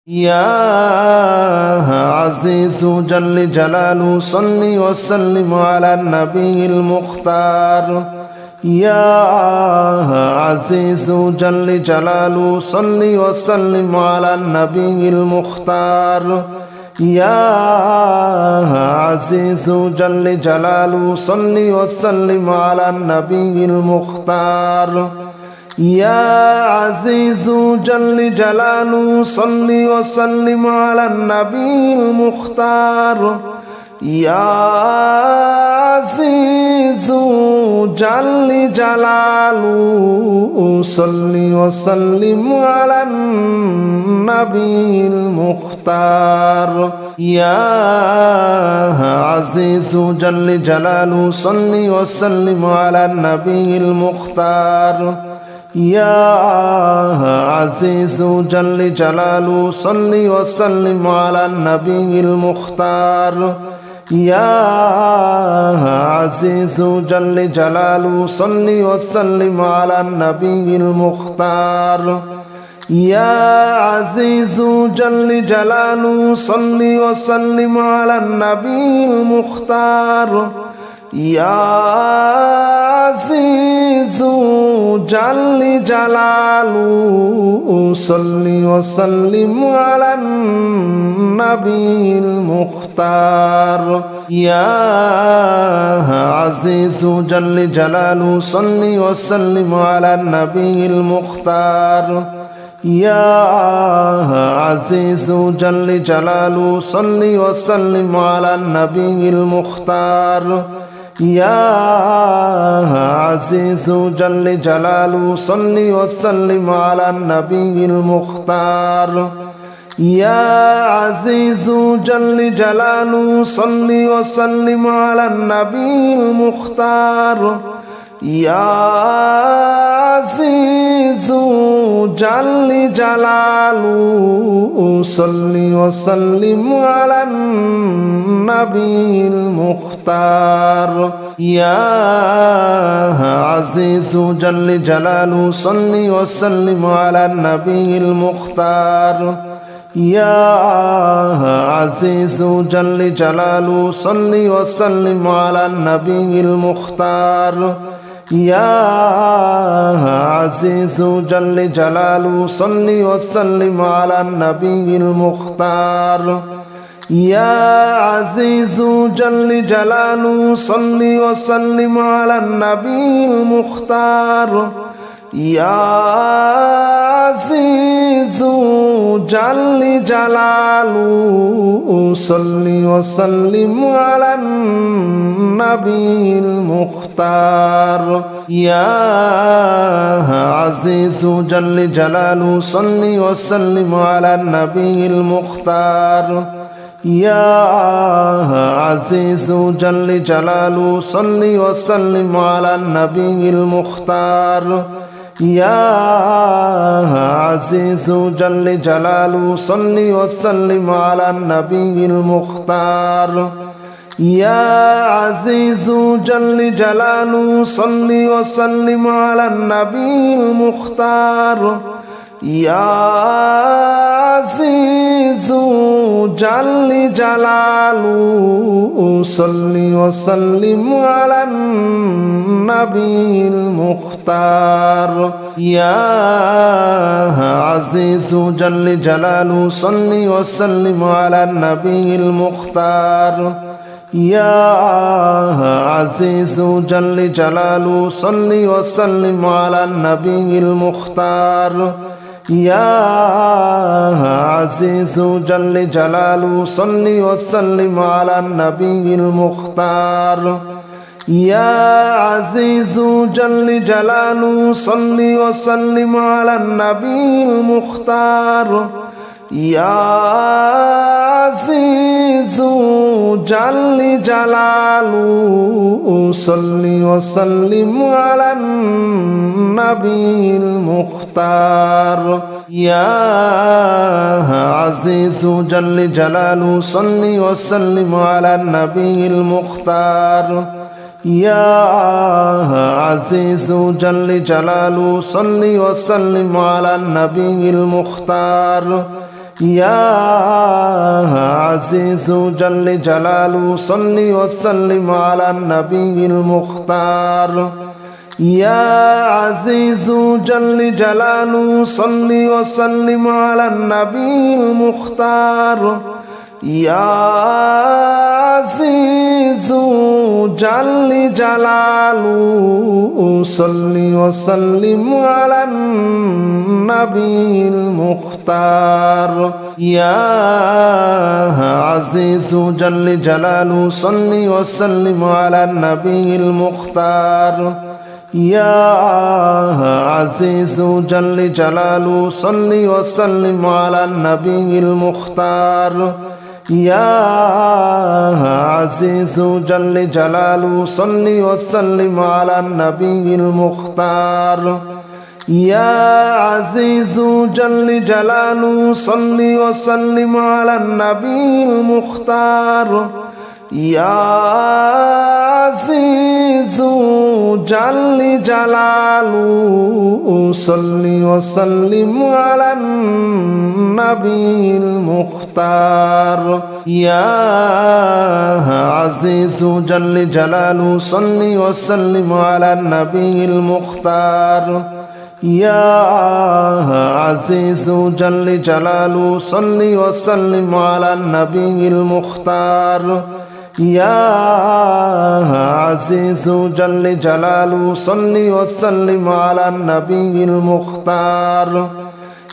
يا عزيز جل جلاله صل وسلم على النبي المختار. يا عزيز جل جلاله صل وسلم على النبي المختار. يا عزيز جل جلاله صل وسلم على النبي المختار. يا عزيز جل جلاله صل وسلم على النبي المختار. يا عزيز جل جلاله صل وسلم على النبي المختار. يا عزيز جل جلاله صل وسلم على النبي المختار. يا عزيز جل جلاله صل وسلم على النبي المختار. يا عزيز جل جلاله صل وسلم على النبي المختار. يا عزيز جل جلاله صل وسلم على النبي المختار. يا عزيز جل جلاله صل وسلم على النبي المختار. يا عزيز جل جلاله صل وسلم على النبي المختار. يا عزيز جل جلاله صل وسلم على النبي المختار. يا عزيز جل جلاله صل وسلم على النبي المختار. يا عزيز جل جلاله صل وسلم على النبي المختار. يا عزيز جل جلاله صل وسلم على النبي المختار. يا عزيز جل جلاله صل وسلم على النبي المختار. يا عزيز جل جلاله صل وسلم على النبي المختار. يا عزيز جل جلاله صل وسلم على النبي المختار. يا عزيز جل جلاله صل وسلم على النبي المختار. يا عزيز جل جلاله صل وسلم على النبي المختار. يا عزيز جل جلاله صل وسلم على النبي المختار. يا عزيز جل جلاله صل وسلم على النبي المختار. يا عزيز جل جلاله صل وسلم على النبي المختار. يا عزيز جل جلاله صل وسلم على النبي المختار. يا عزيز جل جلاله صل وسلم على النبي المختار. يا عزيز جل جلاله صل وسلم على النبي المختار. يا عزيز جل جلاله صل وسلم على النبي المختار. يا عزيز جل جلاله صل وسلم على النبي المختار. يا عزيز جل جلاله صل وسلم على النبي المختار. يا عزيز جل جلاله صل وسلم على النبي المختار. يا عزيز جل جلاله صل وسلم على النبي المختار. يا عزيز جل جلاله صل وسلم على النبي المختار. يا عزيز جل جلاله صل وسلم على النبي المختار يا عزيز جل جلاله صل وسلم على النبي المختار يا عزيز جل جلاله صل وسلم على النبي المختار يا عزيز جل جلاله صل وسلم على النبي المختار يا عزيز جل جلاله صل وسلم على النبي المختار يا عزيز جل جلاله صل وسلم على النبي المختار يا عزيز جل جلاله صل وسلم على النبي المختار يا عزيز جل جلاله صل وسلم على النبي المختار يا عزيز جل جلاله صل وسلم على النبي المختار يا عزيز جل جلاله صل وسلم على النبي المختار يا عزيز جل جلاله صل وسلم على النبي المختار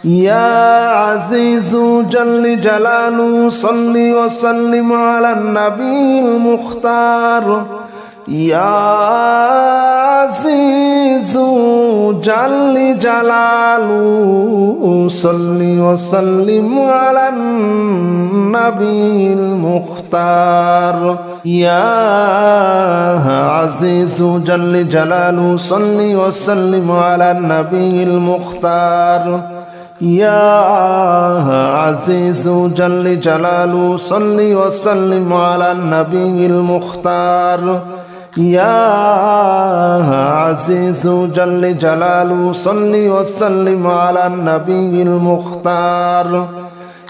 يا عزيز جل جلاله صل وسلم على النبي المختار يا عزيز جل جلاله صل وسلم على النبي المختار يا عزيز جل جلاله صل وسلم على النبي المختار يا عزيز جل جلاله صل وسلم على النبي المختار يا عزيز جل جلاله صل وسلم على النبي المختار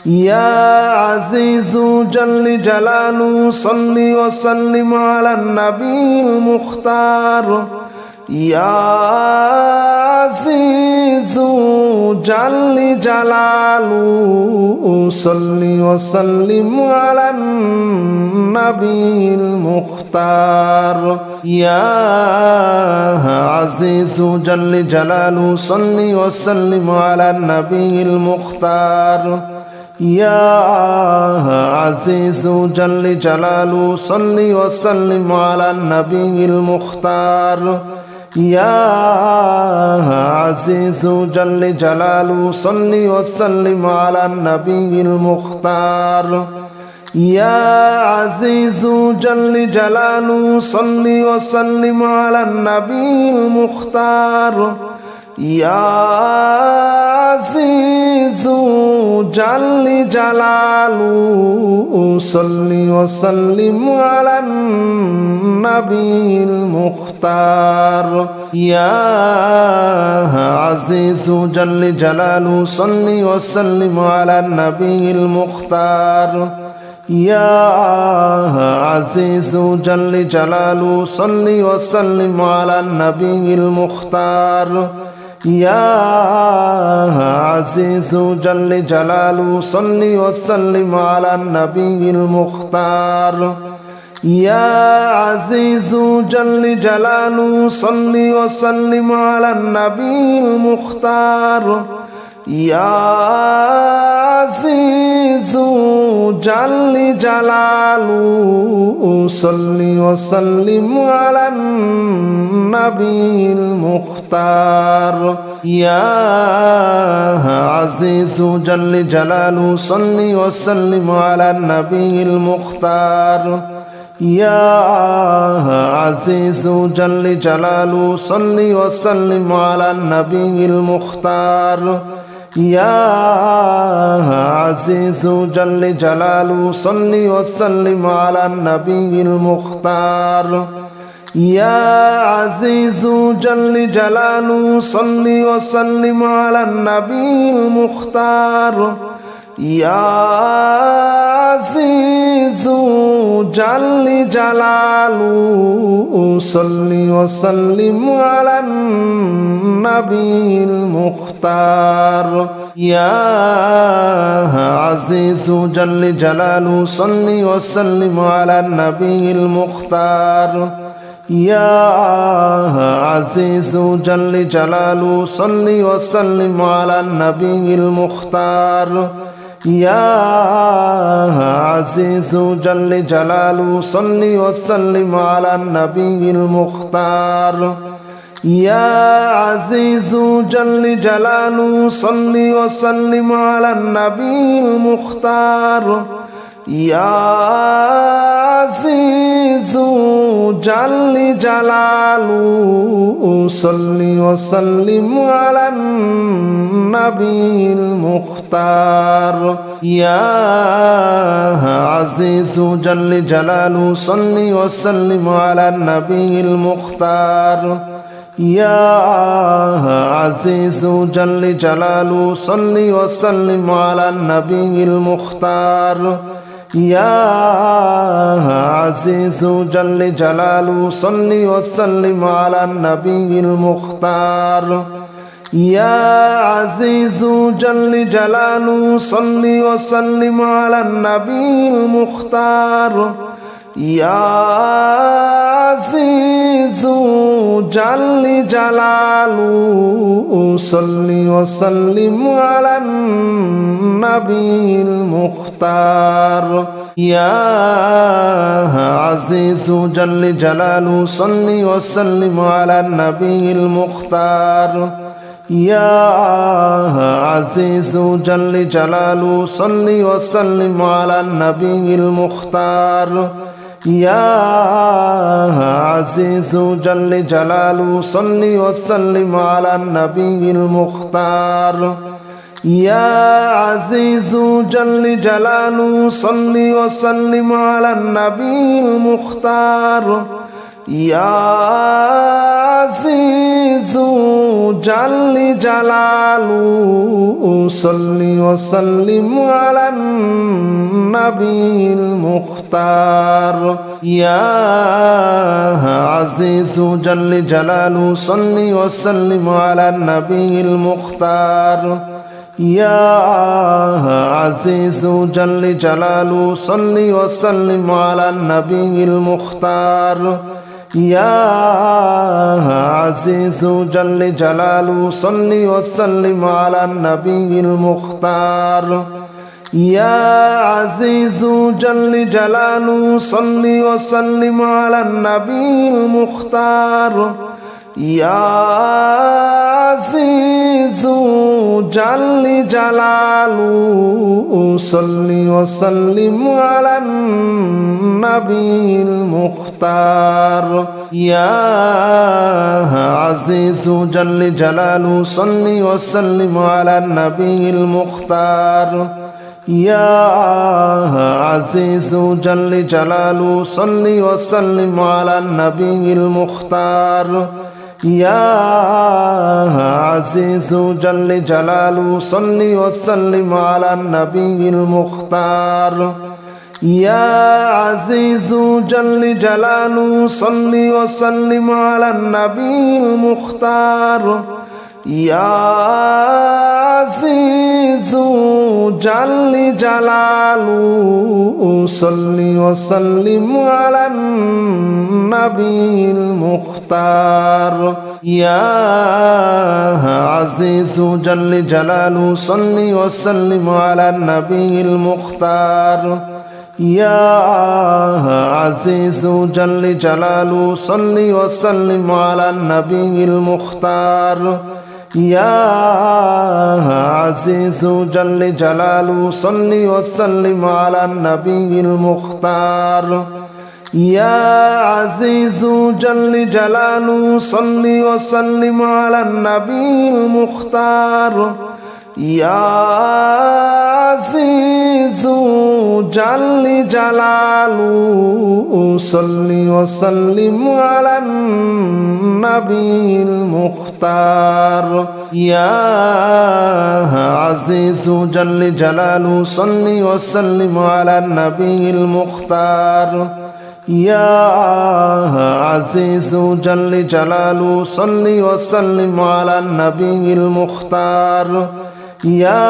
يا عزيز جل جلاله صل وسلم على النبي المختار يا عزيز جل جلاله صل وسلم على النبي المختار يا عزيز جل جلاله صل وسلم على النبي المختار يا عزيز جل جلاله صل وسلم على النبي المختار يا عزيز جل جلاله صل وسلم على النبي المختار يا عزيز جل جلاله صل وسلم على النبي المختار يا عزيز جل جلاله صل وسلم على النبي المختار يا عزيز جل جلاله صل وسلم على النبي المختار يا عزيز جل جلاله صل وسلم على النبي المختار يا عزيز جل جلاله صل وسلم على النبي المختار يا عزيز جل جلاله صل وسلم على النبي المختار يا عزيز جل جلاله صل وسلم على النبي المختار يا عزيز جل جلاله صل وسلم على النبي المختار يا عزيز جل جلاله صل وسلم على النبي المختار يا عزيز جل جلاله صل وسلم على النبي المختار يا عزيز جل جلاله صل وسلم على النبي المختار يا عزيز جل جلاله صل وسلم على النبي المختار يا عزيز جل جلاله صل وسلم على النبي المختار يا عزيز جل جلاله صل وسلم على النبي المختار يا عزيز جل جلاله صل وسلم على النبي المختار يا عزيز جل جلاله صل وسلم على النبي المختار يا عزيز جل جلاله صل وسلم على النبي المختار يا عزيز جل جلاله صل وسلم على النبي المختار يا عزيز جل جلاله صل وسلم على النبي المختار يا عزيز جل جلاله صل وسلم على النبي المختار يا عزيز جل جلاله صل وسلم على النبي المختار يا عزيز جل جلاله صل وسلم على النبي المختار يا عزيز جل جلاله صل وسلم على النبي المختار يا عزيز جل جلاله صل وسلم على النبي المختار يا عزيز جل جلاله صل وسلم على النبي المختار يا عزيز جل جلاله صل وسلم على النبي المختار يا عزيز جل جلاله صل وسلم على النبي المختار يا عزيز جل جلاله صل وسلم على النبي المختار يا عزيز جل جلاله صل وسلم على النبي المختار يا عزيز جل جلاله صل وسلم على النبي المختار يا عزيز جل جلاله صل وسلم على النبي المختار يا عزيز جل جلاله صل وسلم على النبي المختار يا عزيز جل جلاله صل وسلم على النبي المختار يا عزيز جل جلاله صل وسلم على النبي المختار يا عزيز جل جلاله صل وسلم على النبي المختار يا عزيز جل جلاله صل وسلم على النبي المختار يا عزيز جل جلاله صل وسلم على النبي المختار يا عزيز جل جلاله صل وسلم على النبي المختار يا عزيز جل جلاله صل وسلم على النبي المختار يا عزيز جل جلاله صل وسلم على النبي المختار يا عزيز جل جلاله صل وسلم على النبي المختار يا عزيز جل جلاله صل وسلم على النبي المختار يا عزيز جل جلاله صل وسلم على النبي المختار يا عزيز جل جلاله صل وسلم على النبي المختار يا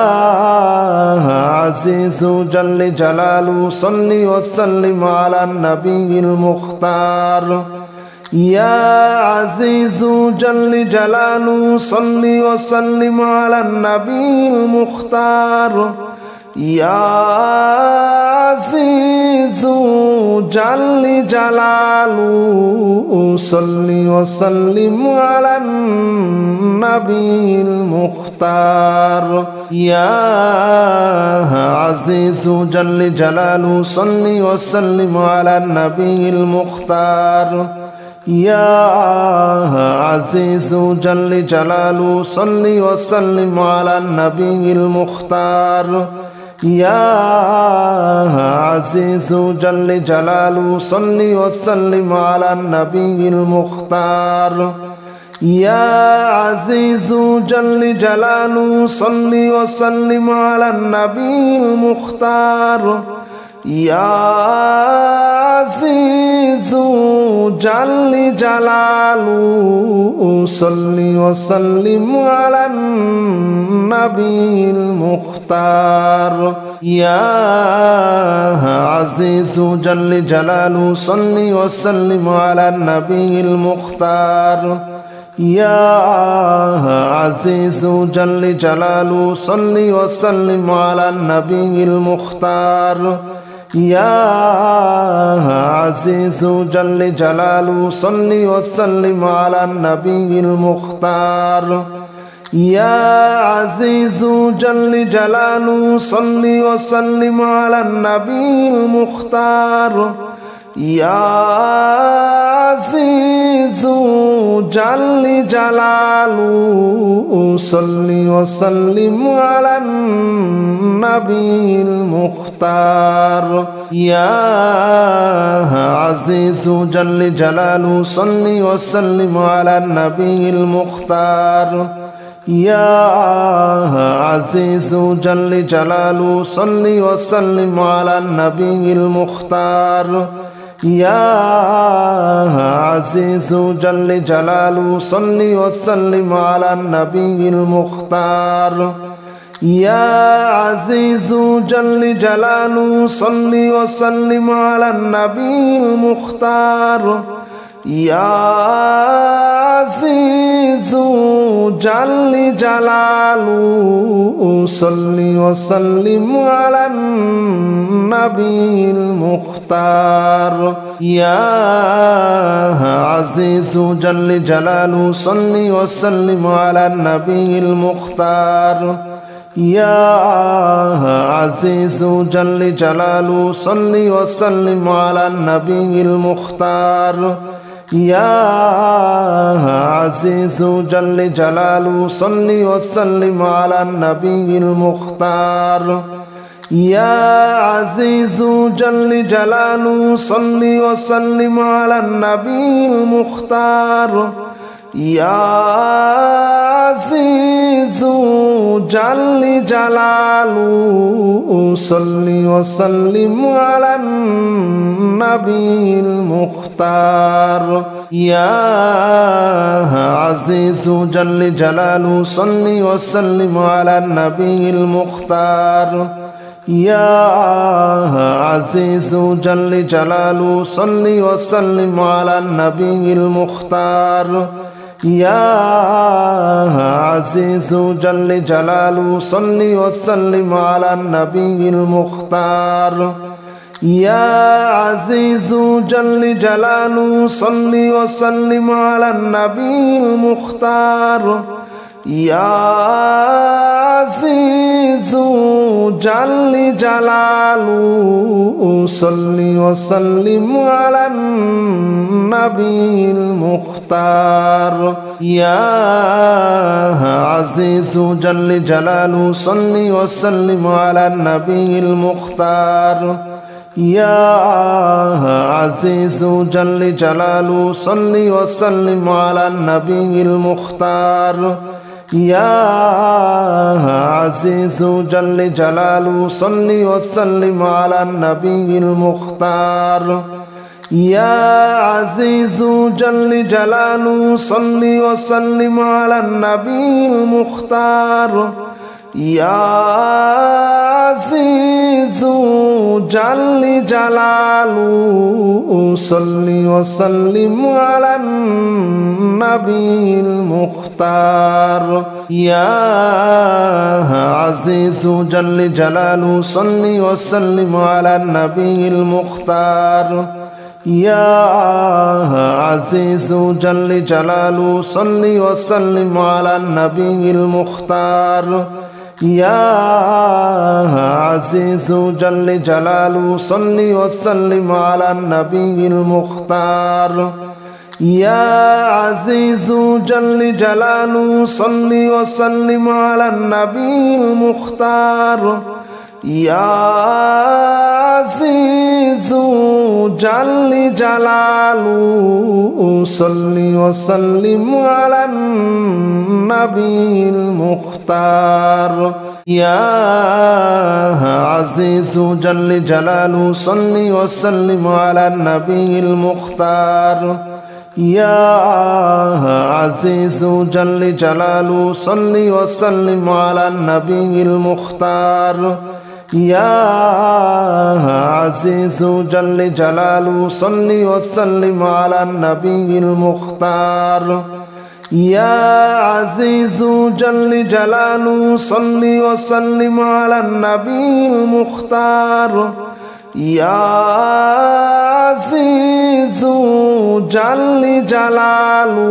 عزيز جل جلاله صل وسلم على النبي المختار يا عزيز جل جلاله صل وسلم على النبي المختار يا عزيز جل جلاله صل وسلم على النبي المختار يا عزيز جل جلاله صل وسلم على النبي المختار يا عزيز جل جلاله صل وسلم على النبي المختار يا عزيز جل جلاله صل وسلم على النبي المختار يا عزيز جل جلاله صل وسلم على النبي المختار يا عزيز جل جلاله صل وسلم على النبي المختار يا عزيز جل جلاله صل وسلم على النبي المختار يا عزيز جل جلاله صل وسلم على النبي المختار يا عزيز جل جلاله صل وسلم على النبي المختار يا عزيز جل جلاله صل وسلم على النبي المختار يا عزيز جل جلاله صل وسلم على النبي المختار يا عزيز جل جلاله صل وسلم على النبي المختار يا عزيز جل جلاله صل وسلم على النبي المختار يا عزيز جل جلاله صل وسلم على النبي المختار يا عزيز جل جلاله صل وسلم على النبي المختار يا عزيز جل جلاله صل وسلم على النبي المختار يا عزيز جل جلاله صل وسلم على النبي المختار يا عزيز جل جلاله صل وسلم على النبي المختار يا عزيز جل جلاله صل وسلم على النبي المختار يا عزيز جل جلاله صل وسلم على النبي المختار يا عزيز جل جلاله صل وسلم على النبي المختار يا عزيز جل جلاله صل وسلم على النبي المختار يا عزيز جل جلاله صل وسلم على النبي المختار يا عزيز جل جلاله صل وسلم على النبي المختار يا عزيز جل جلاله صل وسلم على النبي المختار يا عزيز جل جلاله صل وسلم على النبي المختار يا عزيز جل جلاله صل وسلم على النبي المختار يا عزيز جل جلاله صل وسلم على النبي المختار يا عزيز جل جلاله صل وسلم على النبي المختار يا عزيز جل جلاله صل وسلم على النبي المختار يا عزيز جل جلاله صل وسلم على النبي المختار يا عزيز جل جلاله صل وسلم على النبي المختار يا عزيز جل جلاله صل وسلم على النبي المختار يا عزيز جل جلاله صل وسلم على النبي المختار يا عزيز جل جلاله صل وسلم على النبي المختار يا عزيز جل جلاله صل وسلم على النبي المختار يا عزيز جل جلاله صل وسلم على النبي المختار يا عزيز جل جلاله صل وسلم على النبي المختار يا عزيز جل جلاله صل وسلم على النبي المختار يا عزيز جل جلاله صل وسلم على النبي المختار يا عزيز جل جلاله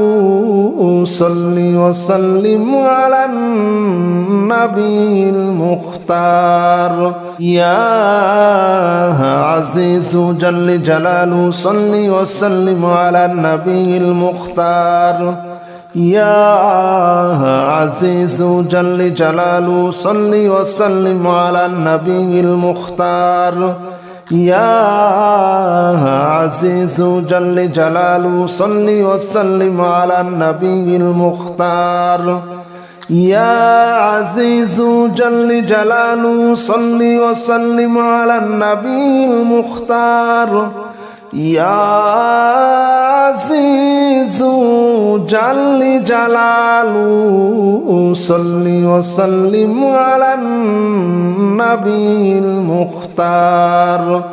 صل وسلم على النبي المختار يا عزيز جل جلاله صل وسلم على النبي المختار يا عزيز جل جلاله صل وسلم على النبي المختار يا عزيز جل جلاله صل وسلم على النبي المختار يا عزيز جل جلاله صل وسلم على النبي المختار يا عزيز جل جلاله صل وسلم على النبي المختار